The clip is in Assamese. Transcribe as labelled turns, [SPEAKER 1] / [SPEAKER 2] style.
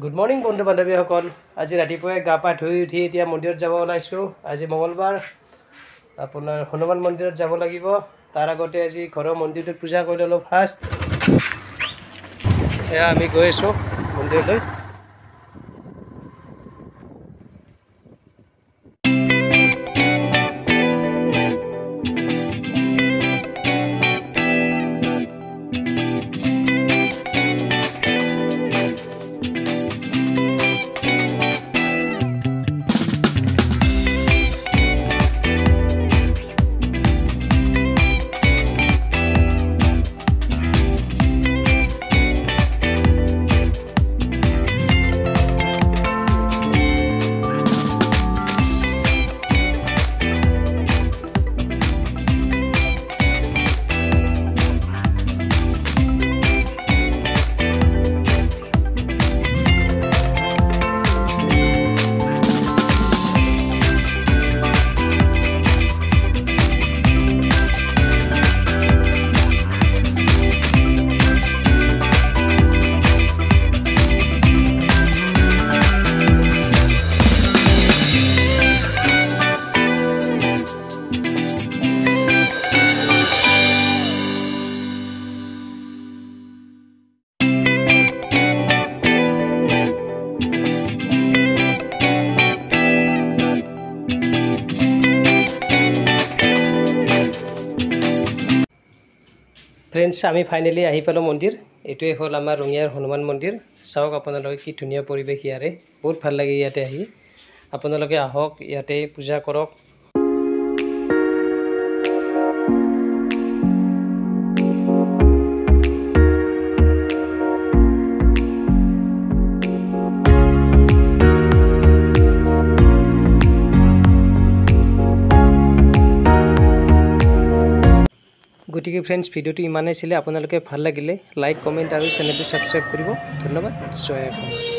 [SPEAKER 1] গুড মৰ্নিং বন্ধু বান্ধৱীসকল। আজি ৰাতিপুৱাই গা পা ধুই উঠি এতিয়া মন্দিৰত যাব ওলাইছোঁ। আজি মঙলবাৰ, আপোনাৰ হনুমান মন্দিৰত যাব লাগিব। তাৰ আগতে আজি ঘৰৰ মন্দিৰটোত পূজা কৰি ল'লোঁ ফাৰ্ষ্ট। এয়া আমি গৈ আছোঁ মন্দিৰলৈ। ফ্ৰেণ্ডছ, আমি ফাইনেলি আহি পালোঁ মন্দিৰ। এইটোৱে হ'ল আমাৰ ৰঙিয়াৰ হনুমান মন্দিৰ। চাওক আপোনালোকে কি ধুনীয়া পৰিৱেশ ইয়াৰে, বহুত ভাল লাগে ইয়াতে আহি। আপোনালোকে আহক, ইয়াতে পূজা কৰক। গতিকে ফ্ৰেণ্ডছ, ভিডিঅ'টো ইমানেই আছিলে। আপোনালোকে ভাল লাগিলে লাইক, কমেণ্ট আৰু চেনেলটো ছাবস্ক্ৰাইব কৰিব। ধন্যবাদ। জয় অসম।